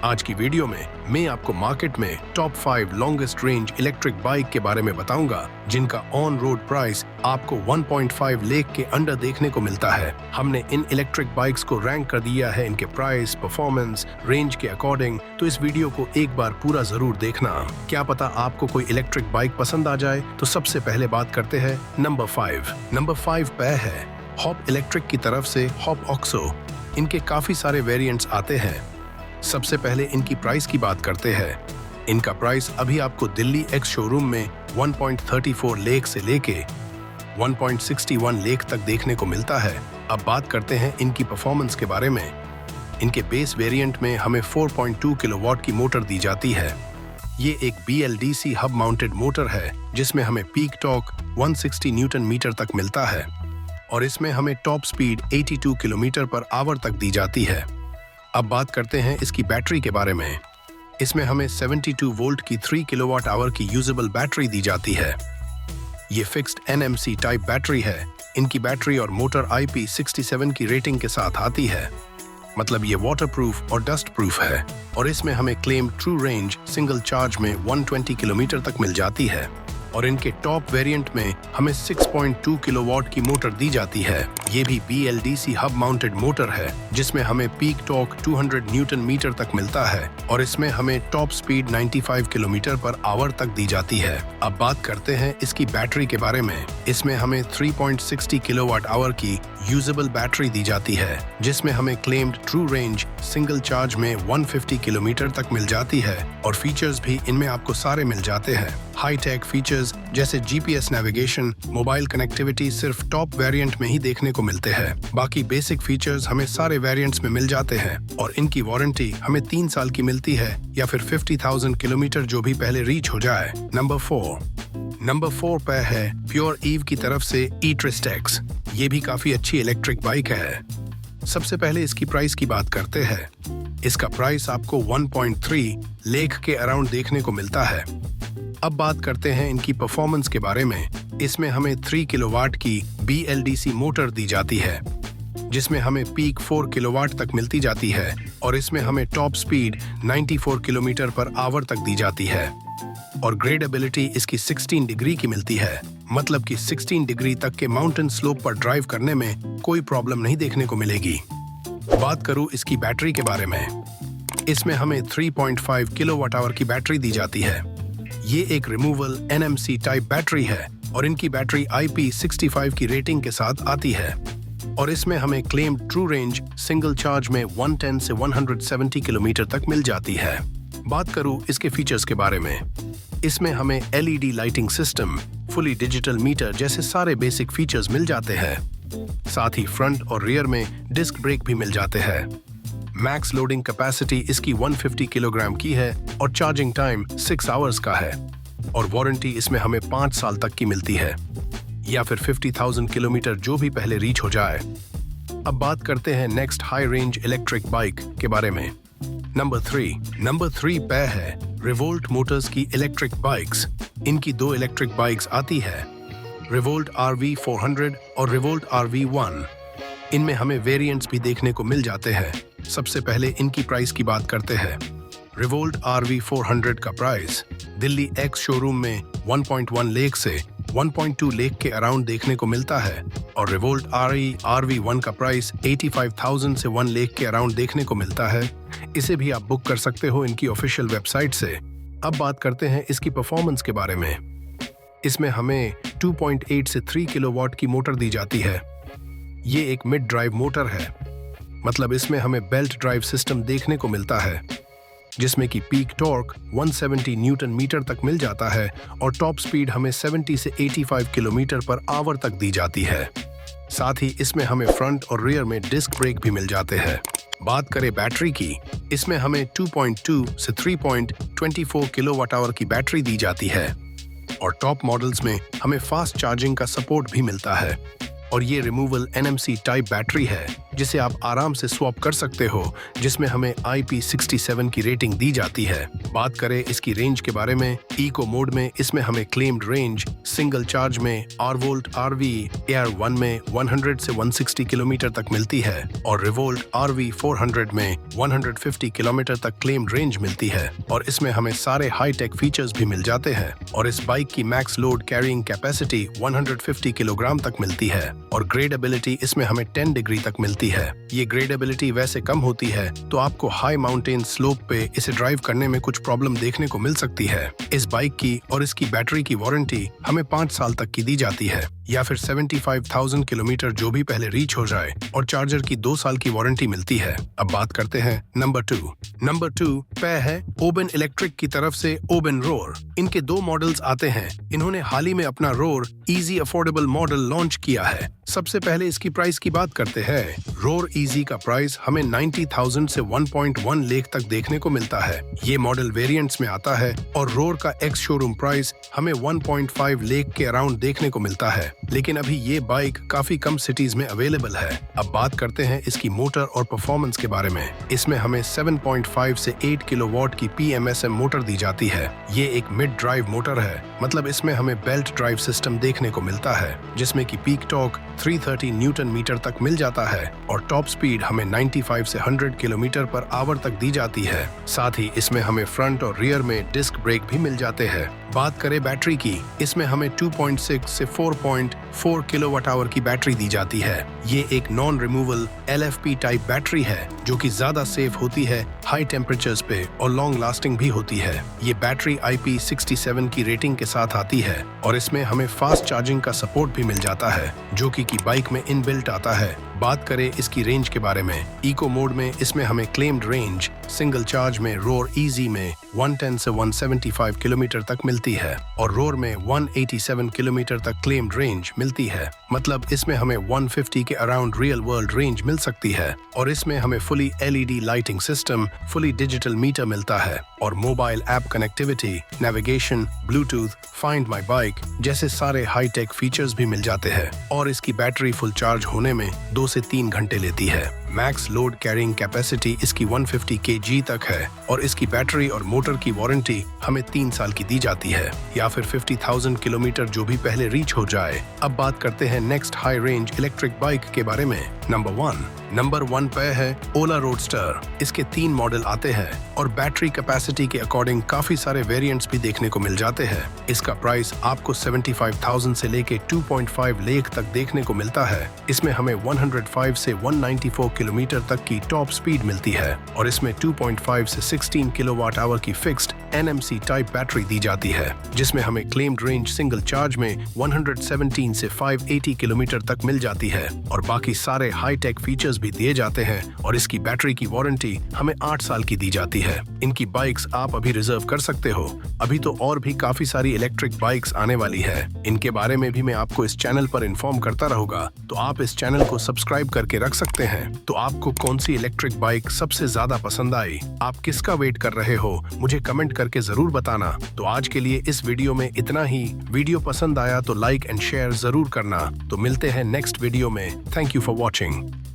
आज की वीडियो में मैं आपको मार्केट में top 5 longest range electric bike के बारे में बताऊंगा, जिनका ऑन रोड प्राइस आपको 1.5 लाख के अंडर देखने को मिलता है। हमने इन इलेक्ट्रिक बाइक्स को रैंक कर दिया है इनके प्राइस, परफॉर्मेंस, रेंज के अकॉर्डिंग, तो इस वीडियो को एक बार पूरा जरूर देखना। क्या पता आपको कोई इलेक्ट्रिक बाइक पसंद आ जाए। तो सबसे पहले बात करते हैं नंबर 5 पे है हॉप इलेक्ट्रिक की तरफ से हॉप ऑक्सो। इनके काफी सारे वेरिएंट्स आते हैं। सबसे पहले इनकी प्राइस की बात करते हैं। इनका प्राइस अभी आपको दिल्ली एक्स शोरूम में 1.34 लाख से लेके 1.61 लाख तक देखने को मिलता है। अब बात करते हैं इनकी परफॉर्मेंस के बारे में। इनके बेस वेरिएंट में हमें 4.2 किलोवाट की मोटर दी जाती है। ये एक BLDC हब माउंटेड मोटर है, जिसमें हमें पीक टॉर्क 160 न्यूटन मीटर तक मिलता है और इसमें हमें top speed 82 kilometre per hour तक दी जाती है। अब बात करते हैं इसकी बैटरी के बारे में। इसमें हमें 72 वोल्ट की 3 किलोवाट आवर की यूजेबल बैटरी दी जाती है। ये फिक्स्ड NMC टाइप बैटरी है। इनकी बैटरी और मोटर IP67 की रेटिंग के साथ आती है, मतलब ये वाटरप्रूफ और डस्ट प्रूफ है। और इसमें हमें claim true range single charge में 120 किलोमीटर तक मिल जाती है। और इनके टॉप वेरिएंट में हमें 6.2 किलोवाट की मोटर दी जाती है। ये भी BLDC हब माउंटेड मोटर है, जिसमें हमें पीक टॉर्क 200 न्यूटन मीटर तक मिलता है और इसमें हमें top speed 95 kilometre per hour तक दी जाती है। अब बात करते हैं इसकी बैटरी के बारे में। इसमें हमें 3.60 किलोवाट आवर की यूजेबल बैटरी दी जाती है, जिसमें हमें claimed true range single charge में 150 किलोमीटर तक मिल जाती है। और फीचर्स भी इनमें आपको सारे मिल जाते हैं। हाई टेक फीचर्स जैसे GPS नेविगेशन, मोबाइल कनेक्टिविटी सिर्फ टॉप वेरिएंट में ही देखने को मिलते हैं। बाकी बेसिक फीचर्स हमें सारे वेरिएंट्स में मिल जाते हैं और इनकी वारंटी हमें 3 साल की मिलती है या फिर 50,000 किलोमीटर जो भी पहले रीच हो जाए। नंबर 4 पे है प्योर ईव की तरफ से e-Trist X। ये भी काफी अच्छी इलेक्ट्रिक बाइक है। सबसे पहले इसकी प्राइस की बात करते हैं। इसका प्राइस आपको 1.3 लाख के अराउंड देखने को मिलता है। अब बात करते हैं इनकी परफॉर्मेंस के बारे में। इसमें हमें 3 किलोवाट की BLDC मोटर दी जाती है, जिसमें हमें पीक 4 किलोवाट तक मिलती जाती है और इसमें हमें top speed 94 kilometre per hour तक दी जाती है। और ग्रेडेबिलिटी इसकी 16 डिग्री की मिलती है, मतलब कि 16 डिग्री तक के माउंटेन स्लोप पर ड्राइव करने में कोई प्रॉब्लम नहीं देखने को मिलेगी। बात करूं इसकी बैटरी के बारे में। इसमें हमें 3.5 किलोवाट आवर की बैटरी दी जाती है। ये एक रिमूवल NMC टाइप बैटरी है और इनकी बैटरी IP65 की रेटिंग के साथ आती है। और इसमें हमें claim true range single charge में 110 से 170 किलोमीटर तक मिल जाती है। बात करूं इसके फीचर्स के बारे में। इसमें हमें LED lighting system, fully digital meter जैसे सारे बेसिक फीचर्स मिल जाते हैं। साथ ही फ्रंट और रियर में डिस्क ब्रेक भी मिल जाते हैं। मैक्स लोडिंग कैपेसिटी इसकी 150 किलोग्राम की है और चार्जिंग टाइम 6 आवर्स का है। और वारंटी इसमें हमें 5 साल तक की मिलती है या फिर 50,000 किलोमीटर जो भी पहले रीच हो जाए। अब बात करते हैं next high range electric bike के बारे में। नंबर 3 पे है रिवोल्ट मोटर्स की इलेक्ट्रिक बाइक्स। इनकी 2 इलेक्ट्रिक बाइक्स आती है, रिवोल्ट RV400 और रिवोल्ट RV1। इनमें हमें वेरिएंट्स भी देखने को मिल जाते हैं। सबसे पहले इनकी प्राइस की बात करते हैं। रिवोल्ट RV400 का प्राइस दिल्ली एक्स शोरूम में 1.1 लाख से 1.2 लाख के अराउंड देखने को मिलता है और रिवोल्ट RV1 का प्राइस 85,000 से 1 लाख के अराउंड देखने को मिलता है। इसे भी आप बुक कर सकते हो इनकी ऑफिशियल वेबसाइट से। अब बात करते हैं इसकी परफॉर्मेंस के बारे में। इसमें हमें 2.8 से 3 किलोवाट की मोटर दी जाती है। ये एक मिड ड्राइव मोटर है, मतलब इसमें हमें बेल्ट ड्राइव सिस्टम देखने को मिलता है, जिसमें कि पीक टॉर्क 170 न्यूटन मीटर तक मिल जाता है और टॉप स्पीड हमें 70 से 85 किलोमीटर पर आवर तक दी जाती है। साथ ही इसमें हमें फ्रंट और रियर में डिस्क ब्रेक भी मिल जाते हैं। बात करें बैटरी की, इसमें हमें 2.2 से 3.24 किलोवाट आवर की बैटरी दी जाती है और टॉप मॉडल्स में हमें फास्ट चार्जिंग का सपोर्ट भी मिलता है। और ये रिमूवल NMC टाइप बैटरी है, जिसे आप आराम से स्वैप कर सकते हो, जिसमें हमें IP67 की रेटिंग दी जाती है। बात करें इसकी रेंज के बारे में, इको मोड में इसमें हमें क्लेम्ड रेंज सिंगल चार्ज में R-Volt RV AR1 में 100 से 160 किलोमीटर तक मिलती है और रिवोल्ट RV 400 में 150 किलोमीटर तक क्लेम्ड रेंज मिलती है और इसमें हमें सारे हाई टेक फीचर्स भी मिल जाते हैं। और इस बाइक की max load carrying capacity 150 kilogram तक मिलती है और ग्रेडेबिलिटी इसमें हमें 10 डिग्री तक मिलती है। ये ग्रेडेबिलिटी वैसे कम होती है तो आपको हाई माउंटेन स्लोप पे इसे ड्राइव करने में कुछ प्रॉब्लम देखने को मिल सकती है। इस बाइक की और इसकी बैटरी की वारंटी हमें 5 साल तक की दी जाती है या फिर 75,000 किलोमीटर जो भी पहले रीच हो जाए, और चार्जर की 2 साल की वारंटी मिलती है। अब बात करते हैं नंबर 2 पे है ओबेन इलेक्ट्रिक की तरफ से ओबेन रोर। इनके 2 मॉडल्स आते हैं। इन्होंने हाल ही में अपना roar easy affordable model launch किया है। सबसे पहले इसकी प्राइस की बात करते हैं। रोर इजी का प्राइस हमें 90,000 से 1.1 लाख तक देखने को मिलता है। ये मॉडल वेरिएंट्स में आता है और रोर का एक्स शोरूम प्राइस हमें 1.5 लाख के अराउंड देखने को मिलता है, लेकिन अभी ये बाइक काफी कम सिटीज में अवेलेबल है। अब बात करते हैं इसकी मोटर और परफॉर्मेंस के बारे में। इसमें हमें 7.5 से 8 किलोवाट की PMSM मोटर दी जाती है। ये एक मिड ड्राइव मोटर है, मतलब इसमें हमें बेल्ट ड्राइव सिस्टम देखने को मिलता है, जिसमें कि पीक टॉर्क 330 न्यूटन मीटर तक मिल जाता है और टॉप स्पीड हमें 95 से 100 किलोमीटर पर आवर तक दी जाती है। साथ ही इसमें हमें फ्रंट और रियर में डिस्क ब्रेक भी मिल जाते हैं। बात करें बैटरी की, इसमें हमें 2.6 से 4.4 किलोवाट आवर की बैटरी दी जाती है। ये एक non removal LFP type battery है जो कि ज्यादा सेफ होती है हाई टेम्परेचर्स पे और लॉन्ग लास्टिंग भी होती है। ये बैटरी IP67 की रेटिंग के साथ आती है और इसमें हमें फास्ट चार्जिंग का सपोर्ट भी मिल जाता है, जो कि बाइक में इनबिल्ट आता है। बात करें इसकी रेंज के बारे में, इको मोड में इसमें हमें क्लेम्ड रेंज सिंगल चार्ज में रोर इजी में 110 से 175 किलोमीटर तक मिलती है और रोर में 187 किलोमीटर तक क्लेम्ड रेंज मिलती है। मतलब इसमें हमें 150 के अराउंड रियल वर्ल्ड रेंज मिल सकती है और इसमें हमें fully LED lighting system, fully digital meter मिलता है और mobile app connectivity, navigation, Bluetooth, find my bike जैसे सारे हाई टेक फीचर्स भी मिल जाते हैं। और इसकी बैटरी फुल चार्ज होने में 2 से 3 घंटे लेती है। मैक्स लोड कैरिंग कैपेसिटी इसकी 150 kg तक है और इसकी बैटरी और मोटर की वारंटी हमें 3 साल की दी जाती है या फिर 50,000 किलोमीटर जो भी पहले रीच हो जाए। अब बात करते हैं next high range electric bike के बारे में। नंबर 1 पे है ओला रोडस्टर। इसके 3 मॉडल आते हैं और बैटरी कैपेसिटी के अकॉर्डिंग काफी सारे वेरिएंट्स भी देखने को मिल जाते हैं। इसका प्राइस आपको 75,000 से लेके 2.5 लाख तक देखने को मिलता है। इसमें हमें 105 से 194 किलोमीटर तक की टॉप स्पीड मिलती है और इसमें 2.5 से 16 किलोवाट आवर की फिक्स्ड NMC टाइप बैटरी दी जाती है, जिसमें हमें क्लेम्ड रेंज सिंगल चार्ज में 117 से 580 किलोमीटर तक मिल जाती है और बाकी सारे हाई टेक फीचर्स भी दिए जाते हैं और इसकी बैटरी की वारंटी हमें 8 साल की दी जाती है। इनकी बाइक्स आप अभी रिजर्व कर सकते हो। अभी तो और भी काफी सारी इलेक्ट्रिक बाइक्स आने वाली है। इनके बारे में भी मैं आपको इस चैनल पर इन्फॉर्म करता रहूंगा, तो आप इस चैनल को सब्सक्राइब करके रख सकते हैं। तो आपको कौन सी इलेक्ट्रिक बाइक सबसे ज्यादा पसंद आई, आप किसका वेट कर रहे हो, मुझे कमेंट करके जरूर बताना। तो आज के लिए इस वीडियो में इतना ही। वीडियो पसंद आया तो लाइक एंड शेयर जरूर करना। तो मिलते हैं नेक्स्ट वीडियो में। Thank you for watching.